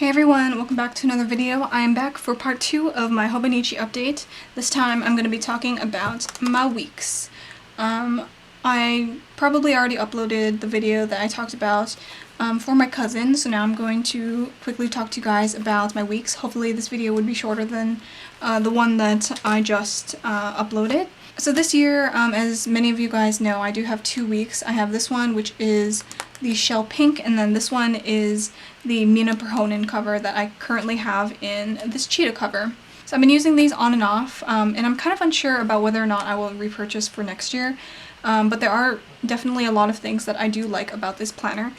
Hey everyone, welcome back to another video. I am back for part 2 of my Hobonichi update. This time I'm going to be talking about my weeks. I probably already uploaded the video that I talked about for my cousin, so now I'm going to quickly talk to you guys about my weeks. Hopefully this video would be shorter than the one that I just uploaded. So this year, as many of you guys know, I do have 2 weeks. I have this one, which is the Shell Pink, and then this one is the Mina Perhonen cover that I currently have in this cheetah cover. So I've been using these on and off, and I'm kind of unsure about whether or not I will repurchase for next year, but there are definitely a lot of things that I do like about this planner,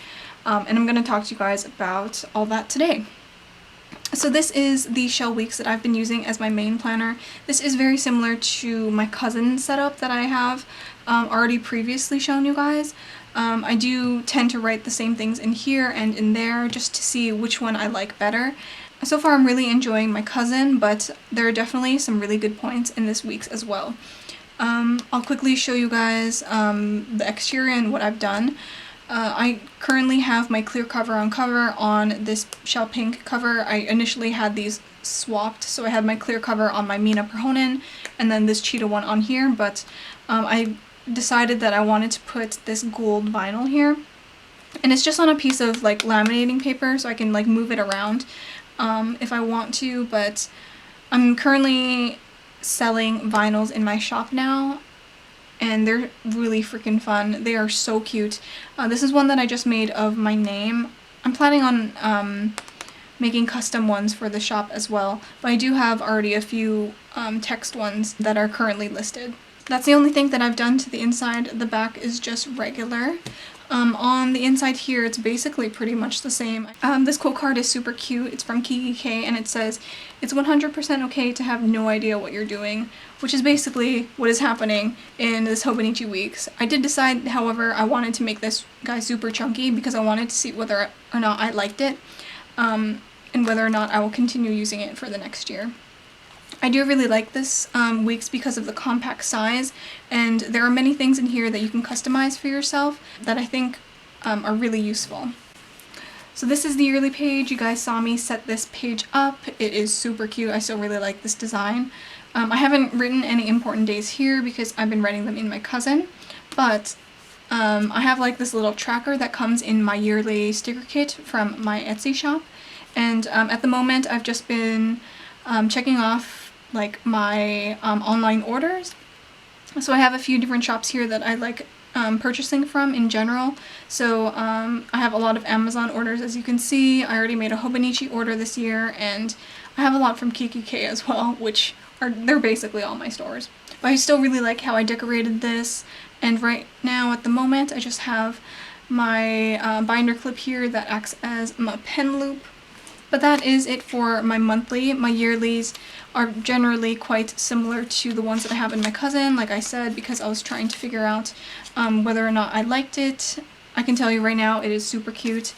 and I'm going to talk to you guys about all that today. So this is the Shell Weeks that I've been using as my main planner. This is very similar to my cousin's setup that I have already previously shown you guys. I do tend to write the same things in here and in there just to see which one I like better. So far I'm really enjoying my cousin, but there are definitely some really good points in this week's as well. I'll quickly show you guys the exterior and what I've done. I currently have my clear cover on this Shell Pink cover. I initially had these swapped, so I had my clear cover on my Mina Perhonen and then this cheetah one on here, but I decided that I wanted to put this gold vinyl here, and it's just on a piece of like laminating paper, so I can like move it around if I want to. But I'm currently selling vinyls in my shop now, and they're really freaking fun. They are so cute. This is one that I just made of my name. I'm planning on making custom ones for the shop as well, but I do have already a few text ones that are currently listed. That's the only thing that I've done to the inside. The back is just regular. On the inside here, it's basically pretty much the same. This quote card is super cute. It's from Kiki, and it says, "It's 100% okay to have no idea what you're doing," which is basically what is happening in this Hobonichi Weeks. I did decide, however, I wanted to make this guy super chunky because I wanted to see whether or not I liked it, and whether or not I will continue using it for the next year. I do really like this Weeks because of the compact size, and there are many things in here that you can customize for yourself that I think are really useful. So this is the yearly page. You guys saw me set this page up. It is super cute. I still really like this design. I haven't written any important days here because I've been writing them in my cousin, but I have like this little tracker that comes in my yearly sticker kit from my Etsy shop, and at the moment I've just been checking off like my online orders. So I have a few different shops here that I like purchasing from in general. So I have a lot of Amazon orders, as you can see. I already made a Hobonichi order this year, and I have a lot from Kiki as well, which they're basically all my stores. But I still really like how I decorated this, and right now at the moment I just have my binder clip here that acts as my pen loop. But that is it for my monthly. My yearlies are generally quite similar to the ones that I have in my cousin, like I said, because I was trying to figure out whether or not I liked it. I can tell you right now, it is super cute.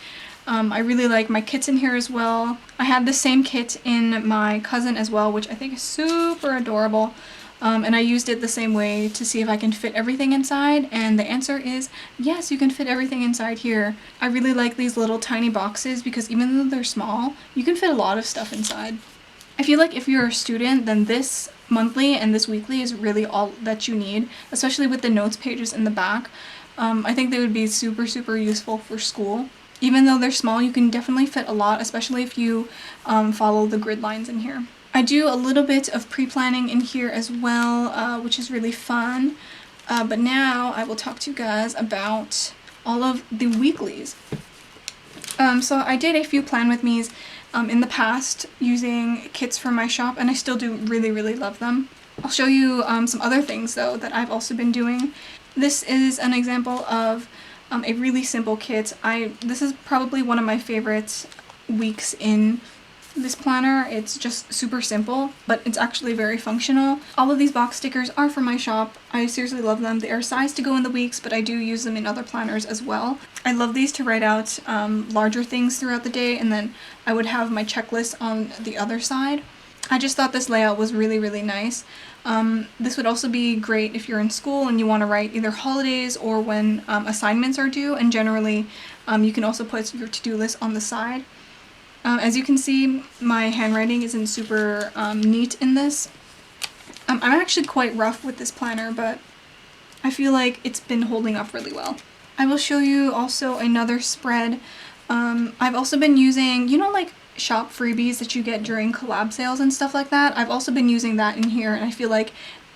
I really like my kits in here as well. I had the same kit in my cousin as well, which I think is super adorable. And I used it the same way to see if I can fit everything inside, and the answer is yes, you can fit everything inside here. I really like these little tiny boxes because even though they're small, you can fit a lot of stuff inside. I feel like if you're a student, then this monthly and this weekly is really all that you need, especially with the notes pages in the back. I think they would be super useful for school. Even though they're small, you can definitely fit a lot, especially if you follow the grid lines in here. I do a little bit of pre-planning in here as well, which is really fun. But now I will talk to you guys about all of the weeklies. So I did a few plan with me's in the past using kits from my shop, and I still do really love them. I'll show you some other things though that I've also been doing. This is an example of a really simple kit. This is probably one of my favorite weeks in this planner. It's just super simple, but it's actually very functional. All of these box stickers are from my shop. I seriously love them. They are sized to go in the weeks, but I do use them in other planners as well. I love these to write out larger things throughout the day, and then I would have my checklist on the other side. I just thought this layout was really nice. This would also be great if you're in school and you want to write either holidays or when assignments are due, and generally you can also put your to-do list on the side. As you can see, my handwriting isn't super neat in this. I'm actually quite rough with this planner, but I feel like it's been holding up really well. I will show you also another spread. I've also been using, you know, like shop freebies that you get during collab sales and stuff like that. I've also been using that in here, and I feel like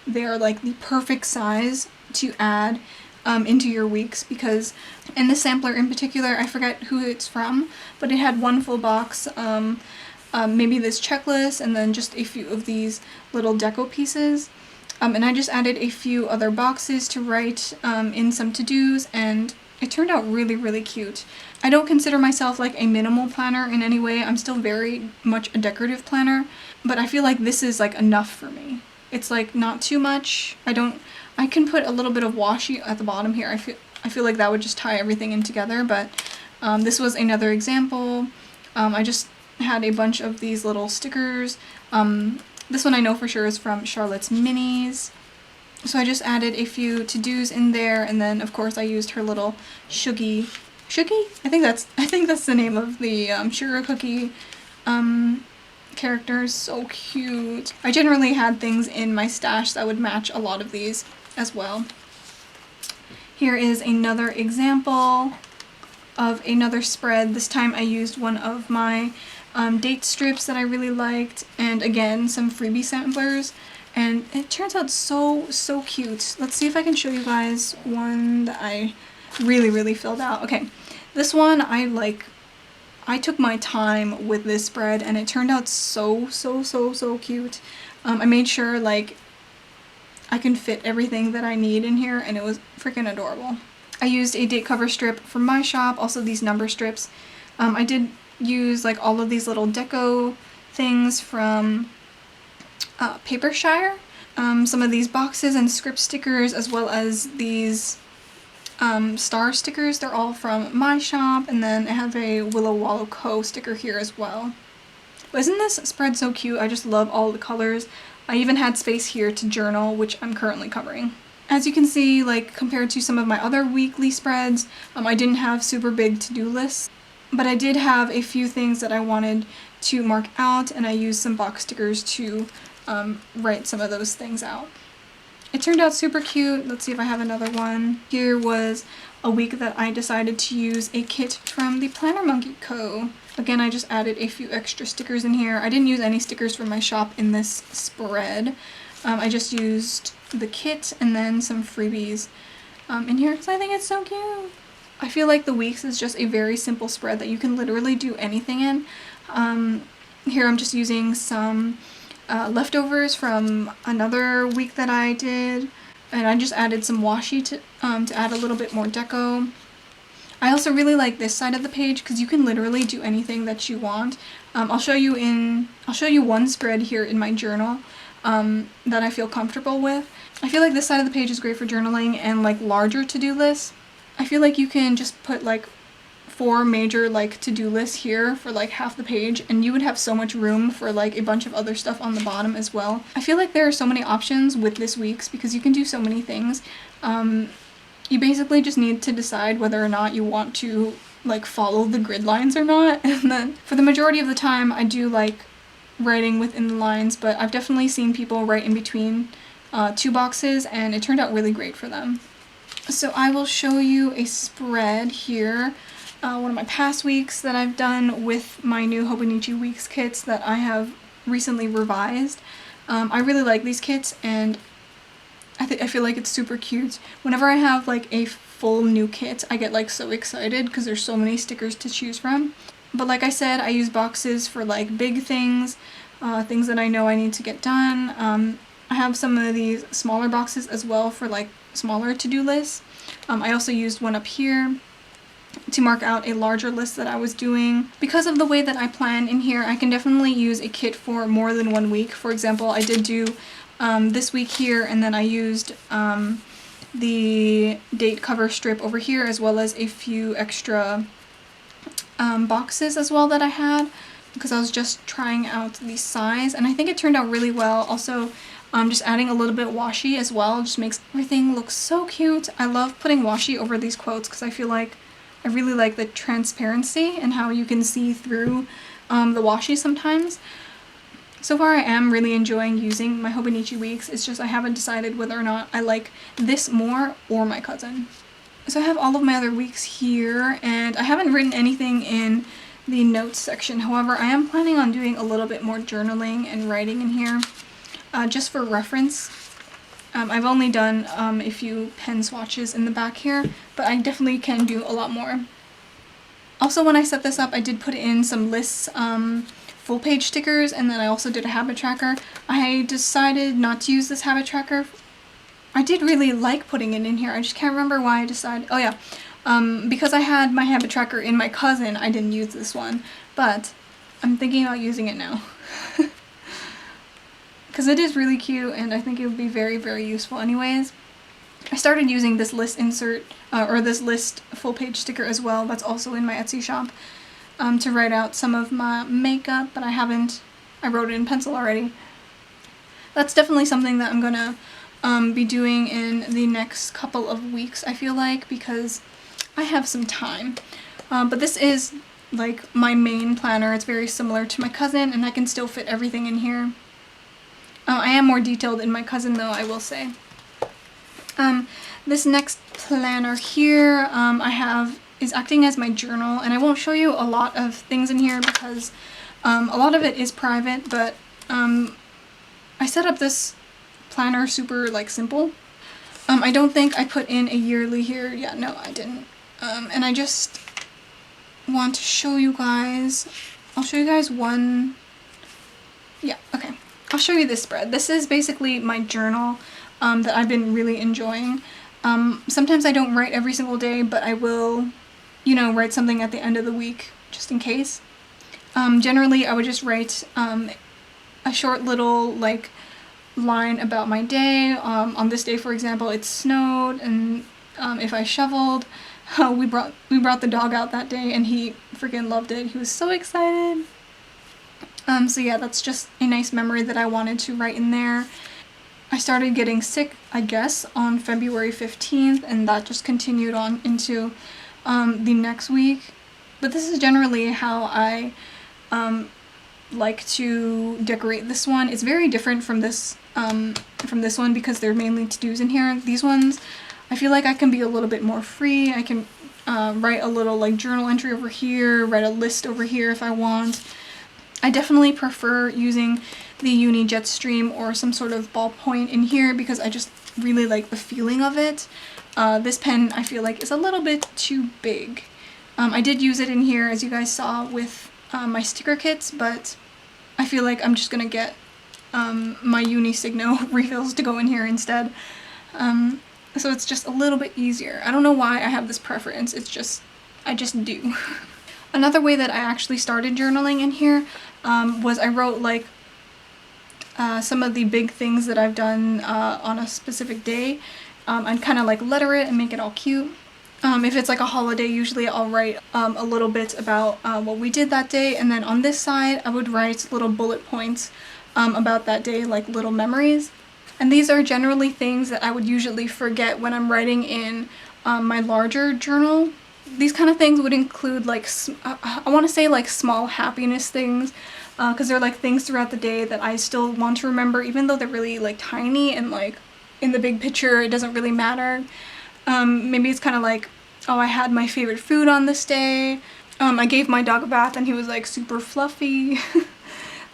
they are like the perfect size to add into your weeks, because in this sampler in particular, I forget who it's from, but it had one full box, maybe this checklist, and then just a few of these little deco pieces. And I just added a few other boxes to write in some to-dos, and it turned out really, really cute. I don't consider myself like a minimal planner in any way. I'm still very much a decorative planner, but I feel like this is like enough for me. It's like not too much. I can put a little bit of washi at the bottom here. I feel like that would just tie everything in together, but this was another example. I just had a bunch of these little stickers. This one I know for sure is from Charlotte's Minis. So I just added a few to-dos in there, and then of course I used her little Shuggy? I think that's the name of the sugar cookie characters. So cute. I generally had things in my stash that would match a lot of these as well. Here is another example of another spread. This time I used one of my date strips that I really liked, and again some freebie samplers, and it turns out so cute. Let's see if I can show you guys one that I really filled out. Okay, this one I took my time with this spread, and it turned out so cute. I made sure like I can fit everything that I need in here, and it was freaking adorable. I used a date cover strip from my shop, also these number strips. I did use like all of these little deco things from Papershire. Some of these boxes and script stickers, as well as these star stickers. They're all from my shop, and then I have a Willow Wallow Co. sticker here as well. But isn't this spread so cute? I just love all the colors. I even had space here to journal, which I'm currently covering. As you can see, like compared to some of my other weekly spreads, I didn't have super big to-do lists, but I did have a few things that I wanted to mark out, and I used some box stickers to write some of those things out. It turned out super cute. Let's see if I have another one. Here was a week that I decided to use a kit from the Planner Monkey Co. Again, I just added a few extra stickers in here. I didn't use any stickers from my shop in this spread. I just used the kit and then some freebies in here because I think it's so cute. I feel like the weeks is just a very simple spread that you can literally do anything in. Here I'm just using some leftovers from another week that I did, and I just added some washi to add a little bit more deco. I also really like this side of the page because you can literally do anything that you want. I'll show you one spread here in my journal that I feel comfortable with. I feel like this side of the page is great for journaling and like larger to-do lists. I feel like you can just put like 4 major like to-do lists here for like half the page, and you would have so much room for like a bunch of other stuff on the bottom as well. I feel like there are so many options with this week's because you can do so many things. You basically just need to decide whether or not you want to like follow the grid lines or not, and then for the majority of the time I do like writing within the lines, but I've definitely seen people write in between 2 boxes, and it turned out really great for them. So I will show you a spread here. One of my past weeks that I've done with my new Hobonichi Weeks kits that I have recently revised. I really like these kits, and I feel like it's super cute. Whenever I have like a full new kit, I get like so excited because there's so many stickers to choose from. But like I said, I use boxes for like big things, things that I know I need to get done. I have some of these smaller boxes as well for like smaller to-do lists. I also used one up here to mark out a larger list that I was doing. Because of the way that I plan in here, I can definitely use a kit for more than 1 week. For example, I did do this week here, and then I used the date cover strip over here, as well as a few extra boxes as well that I had, because I was just trying out the size, and I think it turned out really well. Also, just adding a little bit washi as well just makes everything look so cute. I love putting washi over these quotes because I feel like I really like the transparency and how you can see through the washi sometimes. So far I am really enjoying using my Hobonichi weeks. It's just I haven't decided whether or not I like this more or my cousin. So I have all of my other weeks here, and I haven't written anything in the notes section. However, I am planning on doing a little bit more journaling and writing in here, just for reference. I've only done a few pen swatches in the back here, but I definitely can do a lot more. Also, when I set this up, I did put in some lists, full page stickers, and then I also did a habit tracker. I decided not to use this habit tracker. I did really like putting it in here. I just can't remember why I decided. Oh yeah, because I had my habit tracker in my cousin, I didn't use this one, but I'm thinking about using it now. Because it is really cute, and I think it would be very, very useful anyways. I started using this list insert, or this list full page sticker as well, that's also in my Etsy shop, to write out some of my makeup, but I haven't. I wrote it in pencil already. That's definitely something that I'm gonna be doing in the next couple of weeks, I feel like, because I have some time. But this is like my main planner. It's very similar to my cousin, and I can still fit everything in here. I am more detailed in my cousin though, I will say. This next planner here I have is acting as my journal, and I won't show you a lot of things in here because a lot of it is private, but I set up this planner super like simple. I don't think I put in a yearly here. Yeah, no, I didn't. And I just want to show you guys. I'll show you guys one. Yeah, okay. I'll show you this spread. This is basically my journal that I've been really enjoying. Sometimes I don't write every single day, but I will, you know, write something at the end of the week just in case. Generally, I would just write a short little like line about my day. On this day, for example, it snowed, and if I shoveled, we brought the dog out that day, and he freaking loved it. He was so excited. So yeah, that's just a nice memory that I wanted to write in there. I started getting sick, I guess, on February 15th, and that just continued on into the next week. But this is generally how I like to decorate this one. It's very different from this one because they're mainly to-dos in here. These ones, I feel like I can be a little bit more free. I can write a little like journal entry over here, write a list over here if I want. I definitely prefer using the Uni Jetstream or some sort of ballpoint in here because I just really like the feeling of it. This pen I feel like is a little bit too big. I did use it in here, as you guys saw, with my sticker kits, but I feel like I'm just gonna get my Uni Signo refills to go in here instead. So it's just a little bit easier. I don't know why I have this preference, it's just, I just do. Another way that I actually started journaling in here was I wrote like some of the big things that I've done on a specific day. I'd kind of like letter it and make it all cute. If it's like a holiday, usually I'll write a little bit about what we did that day, and then on this side I would write little bullet points about that day, like little memories. And these are generally things that I would usually forget when I'm writing in my larger journal. These kind of things would include like, I want to say like small happiness things, because they're like things throughout the day that I still want to remember, even though they're really like tiny and like in the big picture it doesn't really matter. Maybe it's kind of like, oh, I had my favorite food on this day. I gave my dog a bath and he was like super fluffy.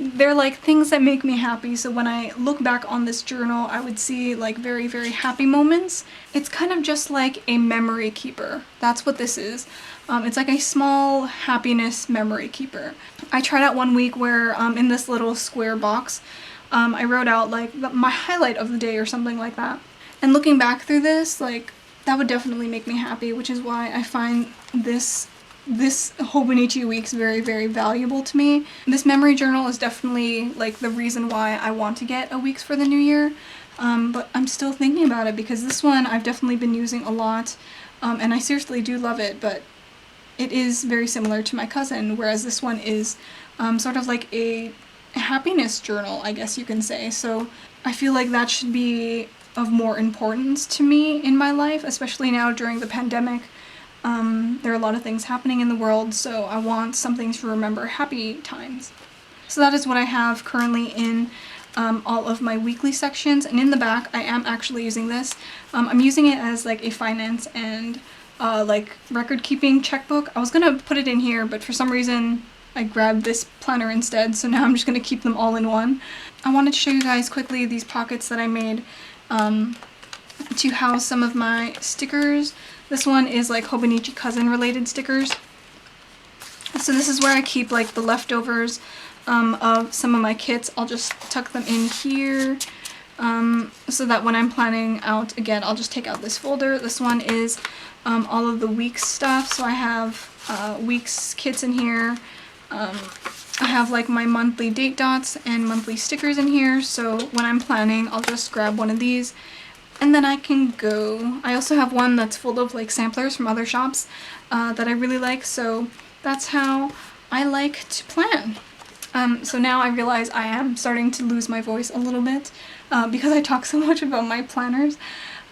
They're like things that make me happy, so when I look back on this journal I would see like very, very happy moments. It's kind of just like a memory keeper. That's what this is. It's like a small happiness memory keeper. I tried out one week where in this little square box I wrote out like my highlight of the day or something like that. And looking back through this, like, that would definitely make me happy, which is why I find this Hobonichi weeks very, very valuable to me. This memory journal is definitely like the reason why I want to get a weeks for the new year, but I'm still thinking about it because this one I've definitely been using a lot, and I seriously do love it, but it is very similar to my cousin, whereas this one is sort of like a happiness journal, I guess you can say. So I feel like that should be of more importance to me in my life, especially now during the pandemic. There are a lot of things happening in the world, so I want something to remember happy times. So that is what I have currently in all of my weekly sections, and in the back I am actually using this. I'm using it as like a finance and like record keeping checkbook. I was gonna put it in here, but for some reason I grabbed this planner instead, so now I'm just gonna keep them all in one. I wanted to show you guys quickly these pockets that I made to house some of my stickers. This one is like Hobonichi cousin related stickers. So this is where I keep like the leftovers of some of my kits. I'll just tuck them in here so that when I'm planning out, again, I'll just take out this folder. This one is all of the weeks stuff. So I have weeks kits in here. I have like my monthly date dots and monthly stickers in here. So when I'm planning, I'll just grab one of these and then I can go. I also have one that's full of like samplers from other shops that I really like. So that's how I like to plan. So now I realize I am starting to lose my voice a little bit because I talk so much about my planners.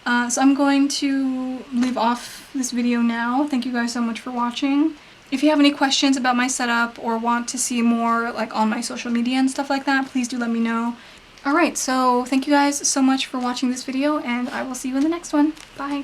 So I'm going to leave off this video now. Thank you guys so much for watching. If you have any questions about my setup or want to see more like on my social media and stuff like that, please do let me know. Alright, so thank you guys so much for watching this video, and I will see you in the next one. Bye!